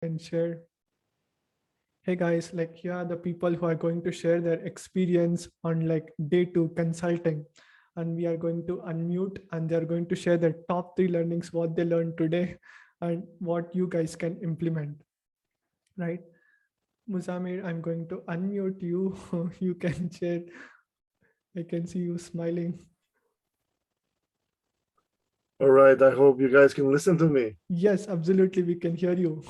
can share. Hey guys, like here are the people who are going to share their experience on like day two consulting. And we are going to unmute and they're going to share their top three learnings, what they learned today and what you guys can implement, right? Muzamir, I'm going to unmute you. You can share. I can see you smiling. All right, I hope you guys can listen to me. Yes, absolutely. We can hear you.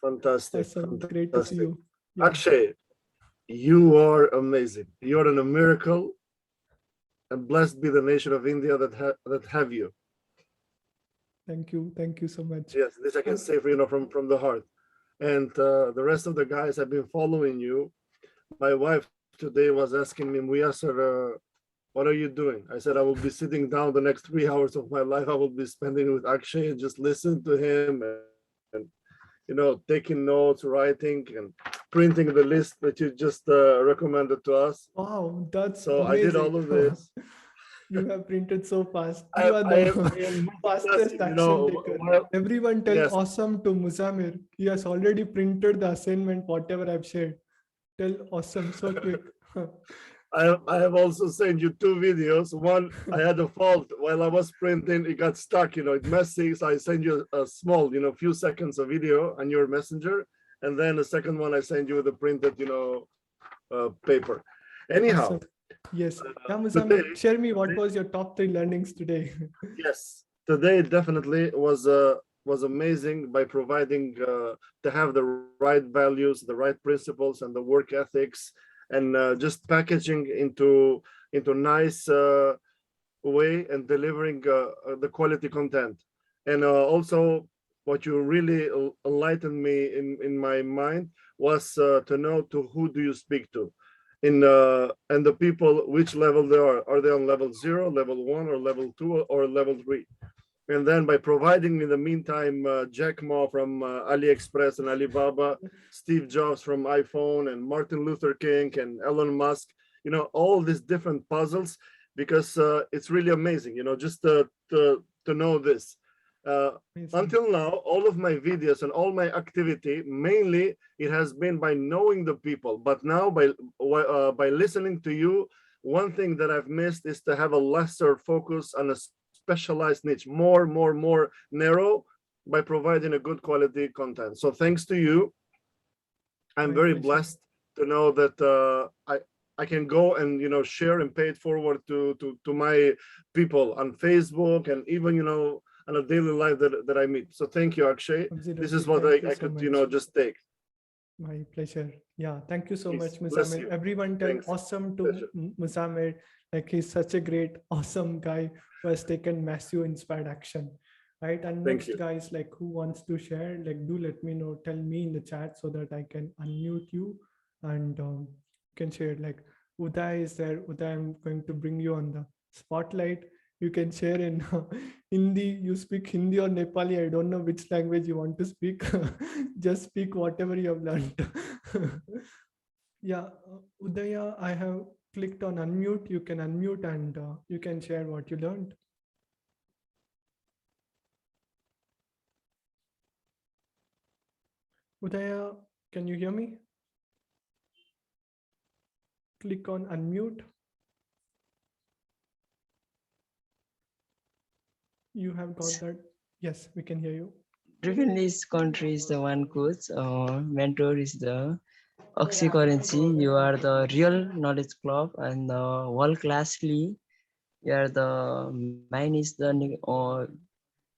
Fantastic, Awesome. Great to see fantastic. you. Yeah. Akshay, you are amazing. You're a miracle, and blessed be the nation of India that have you. Thank you. Thank you so much. Yes, this I can And say for from the heart. And the rest of the guys have been following you. My wife today was asking me, Muyasar, what are you doing? I said, I will be sitting down the next 3 hours of my life. I will be spending with Akshay and just listen to him and taking notes, writing, and printing the list that you just recommended to us. wow, that's So I did all amazing. of this. You have printed so fast. You I, are I am the I am fastest multitasking, action taker. while Everyone tell yes, awesome to Muzamir. He has already printed the assignment, whatever I've shared. Tell awesome so quick. I have also sent you two videos. One, I had a fault while I was printing, it got stuck, it's messy. So I send you a small, few seconds of video on your messenger. And then the second one, I send you the printed, paper. Anyhow, Awesome. Yes. Yeah, today, Muzamir, share me what was your top three learnings today. yes, today definitely was amazing by providing to have the right values, the right principles, and the work ethics, and just packaging into nice way and delivering the quality content. And also, what you really enlightened me in my mind was to know to who do you speak to, and the people which level they are. Are they on level 0, level 1, or level 2, or level 3? And then by providing in the meantime Jack Ma from AliExpress and Alibaba, Steve Jobs from iPhone, and Martin Luther King and Elon Musk, all these different puzzles, because it's really amazing, just to know this. Uh, Amazing. until now, all of my videos and all my activity, mainly it has been by knowing the people. But now by listening to you, one thing that I've missed is to have a lesser focus on a specialized niche, more narrow, by providing a good quality content. So thanks to you, I'm My very pleasure. blessed to know that I can go and share and pay it forward to my people on Facebook, and even on a daily life that I meet. So thank you, Akshay. This Absolutely. is what Thank you I so could much. just take. My pleasure. Yeah, thank you so Peace. much, Bless Muzamir. you. Everyone tell Thanks. awesome to Pleasure. Muzamir. Like he's such a great, awesome guy who has taken massive inspired action. Right. And Thank next you. guys, like who wants to share, like do let me know, tell me in the chat so that I can unmute you and can share. Like Uday is there. Uday, I'm going to bring you on the spotlight. You can share in Hindi. You speak Hindi or Nepali. I don't know which language you want to speak. Just speak whatever you have learned. Yeah, Udaya, I have clicked on unmute. You can unmute and you can share what you learned. Udaya, can you hear me? Click on unmute. You have got that. Yes, we can hear you. Driven this country is the one coach, mentor is the Akshay currency. You are the real knowledge club and the world classly. You are the mind is the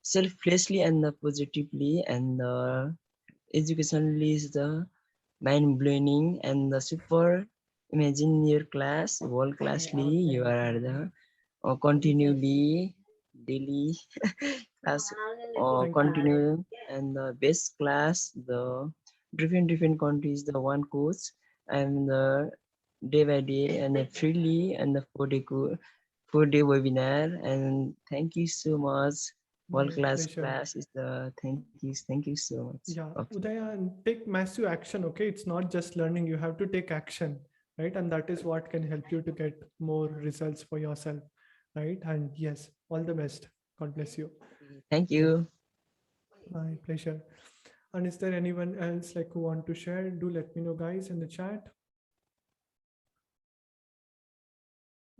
selflessly and the positively, and the educationally is the mind blowing and the super imagine your class world classly. You are the continually daily class Thank you. continue and the best class the different countries the one course and the day by day and the freely and the 4 day webinar. And thank you so much. World My class pleasure. class is the thank you so much. Yeah, Okay. Udaya, and take massive action. Okay, it's not just learning. You have to take action, right? And that is what can help you to get more results for yourself, right? And yes, all the best. God bless you. Thank Yeah, you. my pleasure. And is there anyone else like who want to share? Do let me know, guys, in the chat.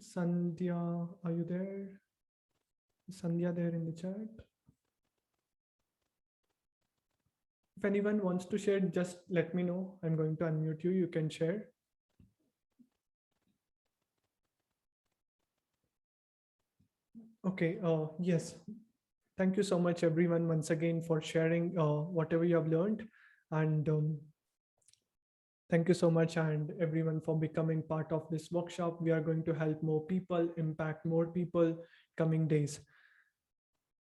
Sandhya, are you there? Sandhya there in the chat? If anyone wants to share, just let me know. I'm going to unmute you. You can share. Okay. Yes. Thank you so much, everyone, once again for sharing whatever you have learned. And thank you so much, and everyone, for becoming part of this workshop. We are going to help more people, impact more people coming days.